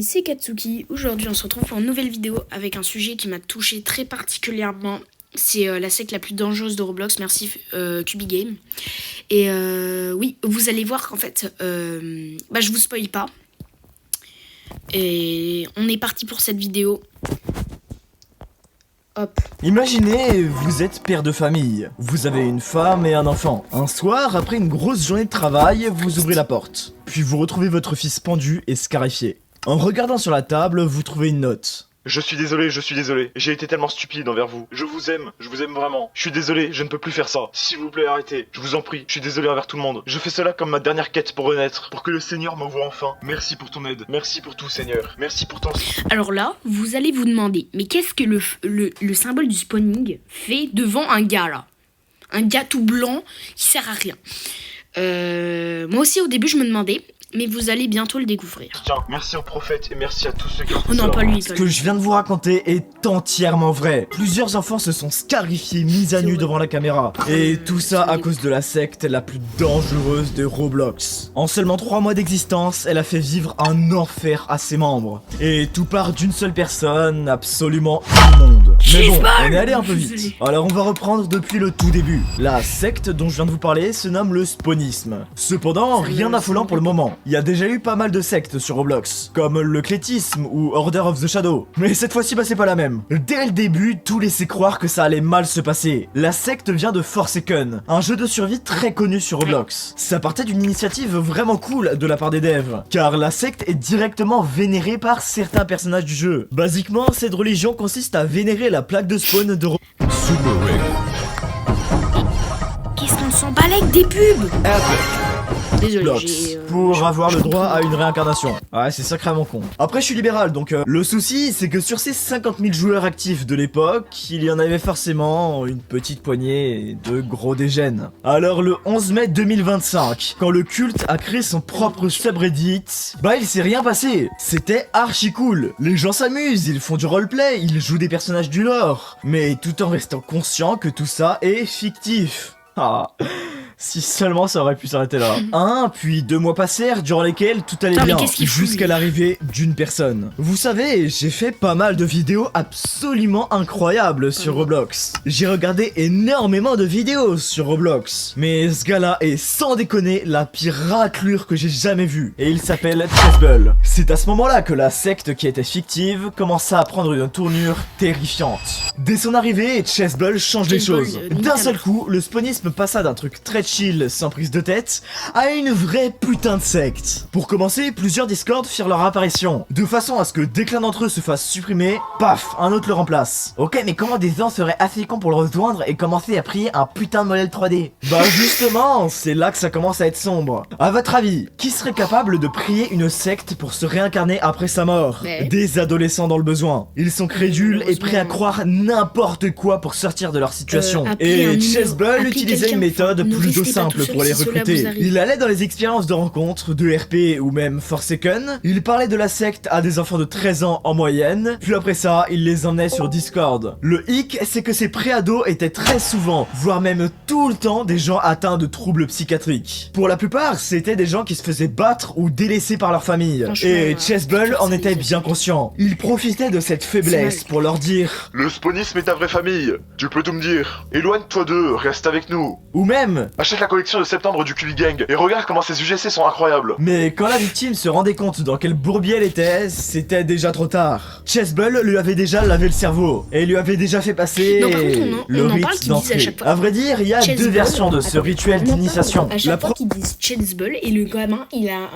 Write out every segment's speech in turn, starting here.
C'est Katsuki. Aujourd'hui on se retrouve pour une nouvelle vidéo avec un sujet qui m'a touché très particulièrement. C'est la secte la plus dangereuse de Roblox. Merci Cubigame. Et oui, vous allez voir qu'en fait, je vous spoil pas. Et on est parti pour cette vidéo. Hop. Imaginez, vous êtes père de famille, vous avez une femme et un enfant. Un soir, après une grosse journée de travail, vous ouvrez la porte. Puis vous retrouvez votre fils pendu et scarifié. En regardant sur la table, vous trouvez une note. Je suis désolé, j'ai été tellement stupide envers vous. Je vous aime vraiment. Je suis désolé, je ne peux plus faire ça. S'il vous plaît, arrêtez, je vous en prie. Je suis désolé envers tout le monde. Je fais cela comme ma dernière quête pour renaître, pour que le Seigneur me voie enfin. Merci pour ton aide, merci pour tout Seigneur, merci pour ton... Alors là, vous allez vous demander, mais qu'est-ce que le symbole du spawning fait devant un gars là? Un gars tout blanc qui sert à rien. Moi aussi au début je me demandais, mais vous allez bientôt le découvrir. Tiens, merci au prophète et merci à tous ceux qui ont fait Oh non, cela. pas lui. Ce que je viens de vous raconter est entièrement vrai. Plusieurs enfants se sont scarifiés, mis à nu devant la caméra. Et tout ça à cause de la secte la plus dangereuse de Roblox. En seulement 3 mois d'existence, elle a fait vivre un enfer à ses membres. Et tout part d'une seule personne, absolument immonde. Mais bon, on est allé un peu vite. Alors on va reprendre depuis le tout début. La secte dont je viens de vous parler se nomme le spawnisme. Cependant, rien d'affolant pour le moment. Il y a déjà eu pas mal de sectes sur Roblox, comme le clétisme ou Order of the Shadow. Mais cette fois-ci, c'est pas la même. Dès le début, tout laissait croire que ça allait mal se passer. La secte vient de Forsaken, un jeu de survie très connu sur Roblox. Ça partait d'une initiative vraiment cool de la part des devs, car la secte est directement vénérée par certains personnages du jeu. Basiquement, cette religion consiste à vénérer la plaque de spawn de Roblox. Qu'est-ce qu'on s'en bat avec des pubs? Désolé, j'ai... Pour avoir le droit à une réincarnation. Ouais, c'est sacrément con. Après, je suis libéral, donc le souci, c'est que sur ces 50 000 joueurs actifs de l'époque, il y en avait forcément une petite poignée de gros dégènes. Alors, le 11 mai 2025, quand le culte a créé son propre subreddit, il s'est rien passé. C'était archi cool. Les gens s'amusent, ils font du roleplay, ils jouent des personnages du lore. Mais tout en restant conscient que tout ça est fictif. Ah... Si seulement ça aurait pu s'arrêter là. Puis 2 mois passèrent durant lesquels tout allait bien, jusqu'à l'arrivée d'une personne. Vous savez, j'ai fait pas mal de vidéos absolument incroyables sur Roblox. J'ai regardé énormément de vidéos sur Roblox. Mais ce gars-là est sans déconner la pire raclure que j'ai jamais vue. Et il s'appelle Chessbull. C'est à ce moment-là que la secte qui était fictive commença à prendre une tournure terrifiante. Dès son arrivée, Chessbull change les choses. D'un seul coup, le spawnisme passa d'un truc très chill sans prise de tête à une vraie putain de secte. Pour commencer, plusieurs Discord firent leur apparition, de façon à ce que dès que l'un d'entre eux se fasse supprimer, paf, un autre le remplace. Ok, mais comment des gens seraient assez cons pour le rejoindre et commencer à prier un putain de modèle 3D? Justement, c'est là que ça commence à être sombre. À votre avis, qui serait capable de prier une secte pour se réincarner après sa mort? Des adolescents dans le besoin. Ils sont crédules et prêts à croire n'importe quoi pour sortir de leur situation. Et Chessbull utilisait une méthode plutôt simple pour les recruter. Il allait dans les expériences de rencontres, de RP ou même Forsaken. Il parlait de la secte à des enfants de 13 ans en moyenne. Puis après ça, il les emmenait sur Discord. Le hic, c'est que ces préados étaient très souvent, voire même tout le temps, des gens atteints de troubles psychiatriques. Pour la plupart, c'était des gens qui se faisaient battre ou délaissés par leur famille. Et Chessbull en était bien conscient. Il profitait de cette faiblesse pour leur dire: Le spawnisme est ta vraie famille, tu peux tout me dire. Éloigne-toi d'eux, reste avec nous. Ou même: Achète la collection de septembre du QB Gang et regarde comment ces UGC sont incroyables. Mais quand la victime se rendait compte dans quel bourbier elle était, c'était déjà trop tard. Chessbull lui avait déjà lavé le cerveau et lui avait déjà fait passer le rite d'entrée. À vrai dire, il y a 2 versions de ce rituel d'initiation. À chaque fois qu'ils disent Chessbull et le gamin il a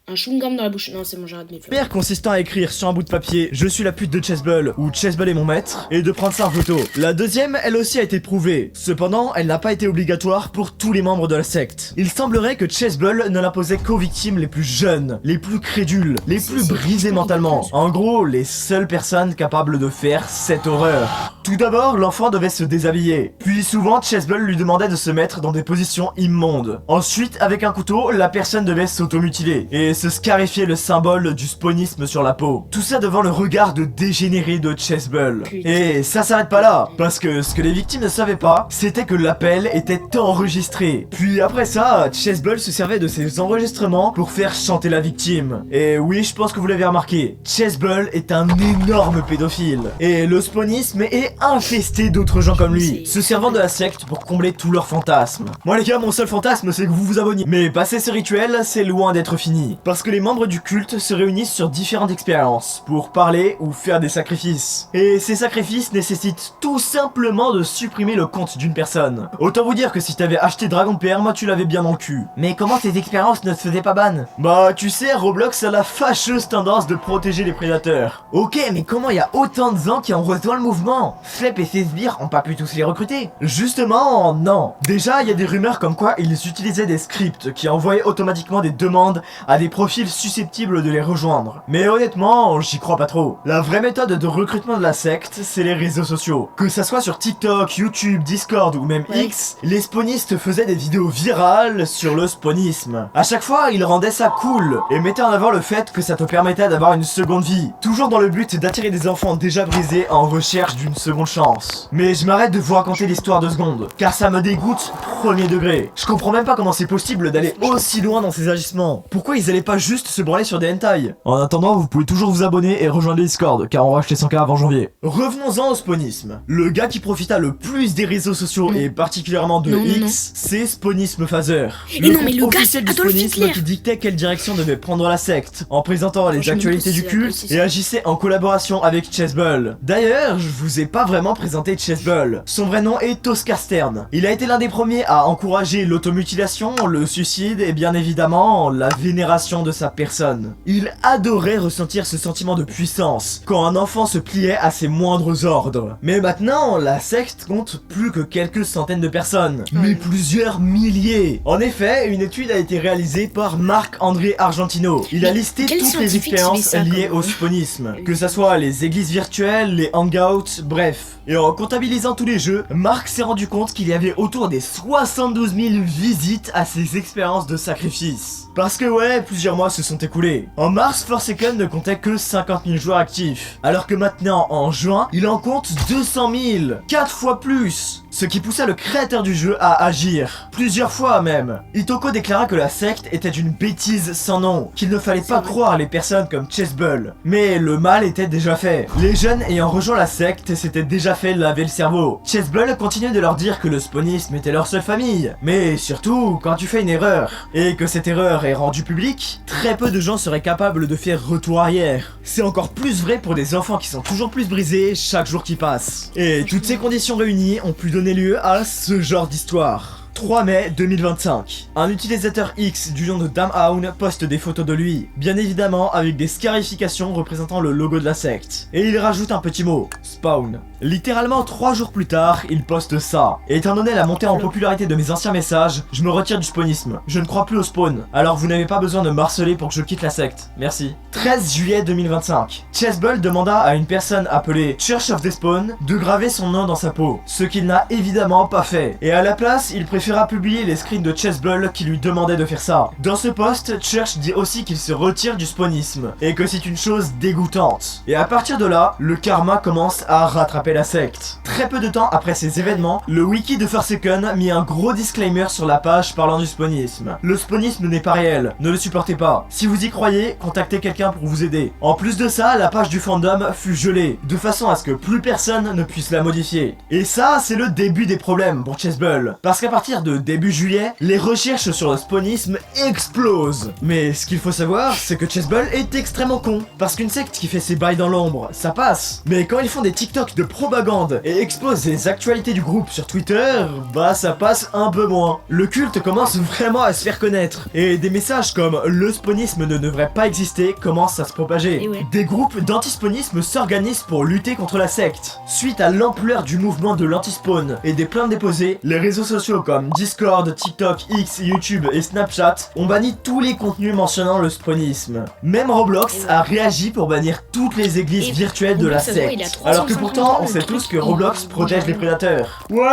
un chewing-gum dans la bouche. Non, c'est bon, j'arrête mes fleurs. Père consistant à écrire sur un bout de papier: je suis la pute de Chessbull ou Chessbull est mon maître, et de prendre ça en photo. La deuxième, elle aussi a été prouvée. Cependant, elle n'a pas été obligatoire pour tous les membres de la secte. Il semblerait que Chessbull ne l'imposait qu'aux victimes les plus jeunes, les plus crédules, les plus brisées mentalement. En gros, les seules personnes capables de faire cette horreur. Tout d'abord, l'enfant devait se déshabiller. Puis souvent, Chessbull lui demandait de se mettre dans des positions immondes. Ensuite, avec un couteau, la personne devait s'automutiler. Et se scarifier le symbole du spawnisme sur la peau. Tout ça devant le regard de dégénéré de Chessbull. Et ça s'arrête pas là, parce que ce que les victimes ne savaient pas, c'était que l'appel était enregistré. Puis après ça, Chessbull se servait de ces enregistrements pour faire chanter la victime. Et oui, je pense que vous l'avez remarqué, Chessbull est un énorme pédophile. Et le spawnisme est infesté d'autres gens comme lui, se servant de la secte pour combler tous leurs fantasmes. Moi les gars, mon seul fantasme c'est que vous vous abonniez. Mais passer ce rituel, c'est loin d'être fini. Parce que les membres du culte se réunissent sur différentes expériences, pour parler ou faire des sacrifices. Et ces sacrifices nécessitent tout simplement de supprimer le compte d'une personne. Autant vous dire que si t'avais acheté Dragon Perm, tu l'avais bien dans le cul. Mais comment ces expériences ne se faisaient pas ban? Bah tu sais, Roblox a la fâcheuse tendance de protéger les prédateurs. Ok, mais comment il y a autant de gens qui ont rejoint le mouvement? Flep et ses sbires ont pas pu tous les recruter? Justement, non. Déjà, il y a des rumeurs comme quoi ils utilisaient des scripts qui envoyaient automatiquement des demandes à des profils susceptibles de les rejoindre. Mais honnêtement, j'y crois pas trop. La vraie méthode de recrutement de la secte, c'est les réseaux sociaux. Que ça soit sur TikTok, YouTube, Discord ou même X, les spawnistes faisaient des vidéos virales sur le spawnisme. À chaque fois, ils rendaient ça cool et mettaient en avant le fait que ça te permettait d'avoir une seconde vie. Toujours dans le but d'attirer des enfants déjà brisés en recherche d'une seconde chance. Mais je m'arrête de vous raconter l'histoire 2 secondes, car ça me dégoûte premier degré. Je comprends même pas comment c'est possible d'aller aussi loin dans ces agissements. Pourquoi ils allaient pas juste se branler sur des hentai? En attendant, vous pouvez toujours vous abonner et rejoindre les Discord, car on va acheter 100K avant janvier. Revenons-en au spawnisme. Le gars qui profita le plus des réseaux sociaux et particulièrement de X, c'est Spawnisme Phaser. Le compte officiel du spawnisme qui dictait quelle direction devait prendre la secte, en présentant les actualités du culte et agissait en collaboration avec Chessbull. D'ailleurs, je vous ai pas vraiment présenté Chessbull. Son vrai nom est Tosca Stern. Il a été l'un des premiers à encourager l'automutilation, le suicide et bien évidemment la vénération de sa personne. Il adorait ressentir ce sentiment de puissance quand un enfant se pliait à ses moindres ordres. Mais maintenant, la secte compte plus que quelques centaines de personnes, mais plusieurs milliers. En effet, une étude a été réalisée par Marc-André Argentino. Il a listé toutes les expériences liées au spawnisme, que ça soit les églises virtuelles, les hangouts, bref. Et en comptabilisant tous les jeux, Marc s'est rendu compte qu'il y avait autour des 72 000 visites à ces expériences de sacrifice. Parce que ouais, plusieurs mois se sont écoulés. En mars, Forsaken ne comptait que 50 000 joueurs actifs, alors que maintenant, en juin, il en compte 200 000, 4 fois plus. Ce qui poussa le créateur du jeu à agir, plusieurs fois même. Itoko déclara que la secte était une bêtise sans nom, qu'il ne fallait pas croire les personnes comme Chessbull. Mais le mal était déjà fait. Les jeunes ayant rejoint la secte s'étaient déjà fait laver le cerveau. Chessbull continuait de leur dire que le spawnisme était leur seule famille. Mais surtout, quand tu fais une erreur, et que cette erreur est rendue publique, très peu de gens seraient capables de faire retour arrière. C'est encore plus vrai pour des enfants qui sont toujours plus brisés chaque jour qui passe. Et toutes ces conditions réunies ont pu donner lieu à ce genre d'histoire. 3 mai 2025. Un utilisateur X du nom de Damhound poste des photos de lui, bien évidemment avec des scarifications représentant le logo de la secte. Et il rajoute un petit mot, spawn. Littéralement 3 jours plus tard, il poste ça. Et étant donné la montée en popularité de mes anciens messages, je me retire du spawnisme. Je ne crois plus au spawn, alors vous n'avez pas besoin de me harceler pour que je quitte la secte. Merci. 13 juillet 2025. Chessbull demanda à une personne appelée Church of the Spawn de graver son nom dans sa peau, ce qu'il n'a évidemment pas fait. Et à la place, il préféra publier les screens de Chessbull qui lui demandaient de faire ça. Dans ce post, Church dit aussi qu'il se retire du spawnisme et que c'est une chose dégoûtante. Et à partir de là, le karma commence à rattraper la secte. Très peu de temps après ces événements, le wiki de Forsaken mit un gros disclaimer sur la page parlant du spawnisme. Le spawnisme n'est pas réel, ne le supportez pas. Si vous y croyez, contactez quelqu'un pour vous aider. En plus de ça, la page du fandom fut gelée, de façon à ce que plus personne ne puisse la modifier. Et ça, c'est le début des problèmes pour Chessbull. Parce qu'à partir de début juillet, les recherches sur le spawnisme explosent. Mais ce qu'il faut savoir, c'est que Chessbull est extrêmement con. Parce qu'une secte qui fait ses bails dans l'ombre, ça passe. Mais quand ils font des TikTok de propagande et exposent les actualités du groupe sur Twitter, bah ça passe un peu moins. Le culte commence vraiment à se faire connaître. Et des messages comme le spawnisme ne devrait pas exister commencent à se propager. Des groupes d'anti-spawnisme s'organisent pour lutter contre la secte. Suite à l'ampleur du mouvement de l'anti-spawn et des plaintes déposées, les réseaux sociaux comme Discord, TikTok, X, YouTube et Snapchat ont banni tous les contenus mentionnant le spawnisme. Même Roblox a réagi pour bannir toutes les églises virtuelles de la secte. Alors que pourtant, on sait tous que Roblox protège les prédateurs. Ouais,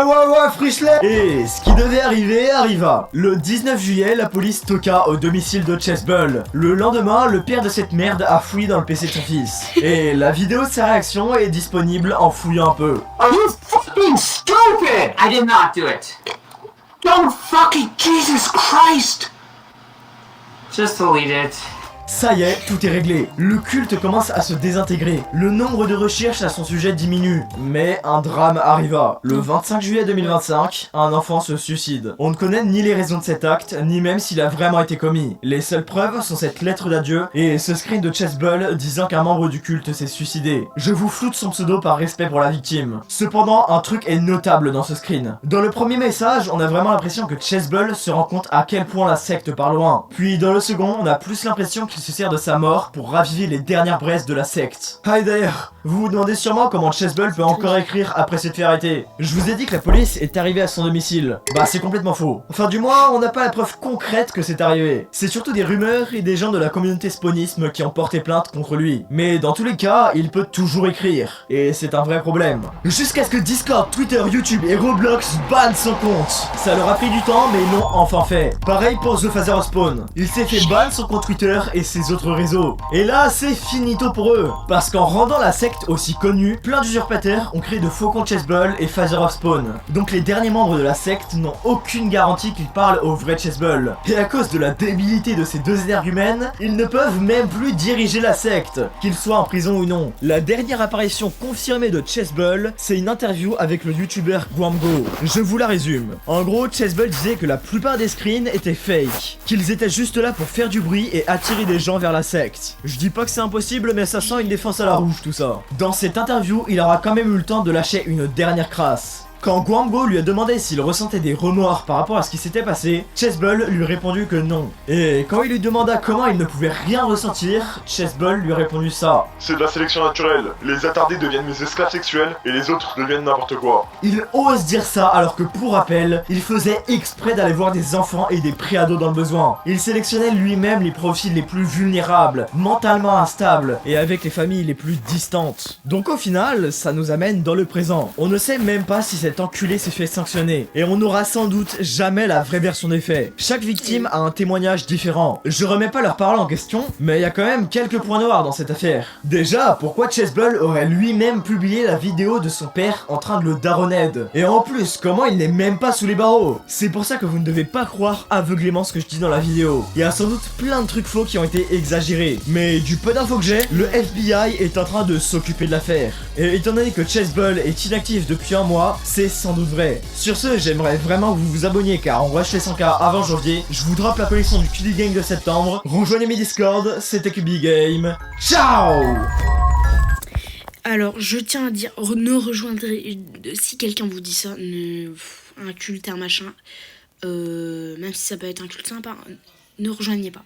Frischlet. Et ce qui devait arriver, arriva. Le 19 juillet, la police toqua au domicile de Chessbull. Le lendemain, le père de cette merde a fouillé dans le PC de son fils. Et la vidéo de sa réaction est disponible en fouillant un peu. Are you fucking stupid? I did not do it. Don't fucking Jesus Christ! Just delete it. Ça y est, tout est réglé. Le culte commence à se désintégrer. Le nombre de recherches à son sujet diminue. Mais un drame arriva. Le 25 juillet 2025, un enfant se suicide. On ne connaît ni les raisons de cet acte, ni même s'il a vraiment été commis. Les seules preuves sont cette lettre d'adieu et ce screen de Chessbull disant qu'un membre du culte s'est suicidé. Je vous floute son pseudo par respect pour la victime. Cependant, un truc est notable dans ce screen. Dans le premier message, on a vraiment l'impression que Chessbull se rend compte à quel point la secte part loin. Puis dans le second, on a plus l'impression qu'il se sert de sa mort pour raviver les dernières braises de la secte. Ah, et d'ailleurs, vous vous demandez sûrement comment Chessbull peut encore écrire après s'être fait arrêter. Je vous ai dit que la police est arrivée à son domicile. Bah c'est complètement faux. Enfin du moins, on n'a pas la preuve concrète que c'est arrivé. C'est surtout des rumeurs et des gens de la communauté spawnisme qui ont porté plainte contre lui. Mais dans tous les cas, il peut toujours écrire. Et c'est un vrai problème. Jusqu'à ce que Discord, Twitter, YouTube et Roblox bannent son compte. Ça leur a pris du temps, mais ils l'ont enfin fait. Pareil pour The Father of Spawn. Il s'est fait ban son compte Twitter et ses autres réseaux. Et là, c'est finito pour eux. Parce qu'en rendant la secte aussi connue, plein d'usurpateurs ont créé de faux comptes Chessbull et Father of Spawn. Donc les derniers membres de la secte n'ont aucune garantie qu'ils parlent au vrai Chessbull. Et à cause de la débilité de ces deux énergumènes, ils ne peuvent même plus diriger la secte, qu'ils soient en prison ou non. La dernière apparition confirmée de Chessbull, c'est une interview avec le youtubeur Guamgo. Je vous la résume. En gros, Chessbull disait que la plupart des screens étaient fake, qu'ils étaient juste là pour faire du bruit et attirer des gens vers la secte. Je dis pas que c'est impossible, mais ça sent une défense à la rouge tout ça. Dans cette interview, il aura quand même eu le temps de lâcher une dernière crasse. Quand Guamgo lui a demandé s'il ressentait des remords par rapport à ce qui s'était passé, Chessbull lui a répondu que non. Et quand il lui demanda comment il ne pouvait rien ressentir, Chessbull lui a répondu ça. C'est de la sélection naturelle. Les attardés deviennent mes esclaves sexuels et les autres deviennent n'importe quoi. Il ose dire ça alors que pour rappel, il faisait exprès d'aller voir des enfants et des préados dans le besoin. Il sélectionnait lui-même les profils les plus vulnérables, mentalement instables et avec les familles les plus distantes. Donc au final, ça nous amène dans le présent. On ne sait même pas si cet enculé s'est fait sanctionner et on n'aura sans doute jamais la vraie version des faits. Chaque victime a un témoignage différent. Je remets pas leurs paroles en question, mais il y a quand même quelques points noirs dans cette affaire. Déjà, pourquoi Chessbull aurait lui-même publié la vidéo de son père en train de le daronner? Et en plus, comment il n'est même pas sous les barreaux? C'est pour ça que vous ne devez pas croire aveuglément ce que je dis dans la vidéo. Il y a sans doute plein de trucs faux qui ont été exagérés, mais du peu d'infos que j'ai, le FBI est en train de s'occuper de l'affaire. Et étant donné que Chessbull est inactif depuis un mois, c'est sans doute vrai. Sur ce, j'aimerais vraiment que vous vous abonniez car on rush les 100K avant janvier. Je vous drop la collection du QB Game de septembre. Rejoignez mes Discord, c'était QB Game. Ciao! Alors, je tiens à dire, ne rejoindrez, si quelqu'un vous dit ça, un culte, un machin, même si ça peut être un culte sympa, ne rejoignez pas.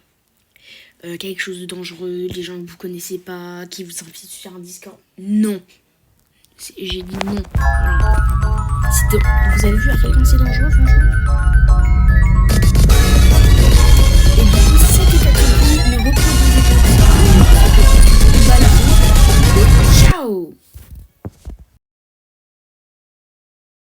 Quelque chose de dangereux, les gens que vous connaissez pas, qui vous invitent sur un Discord, non. J'ai dit non. Voilà. Vous avez vu à quel point c'est dangereux, franchement?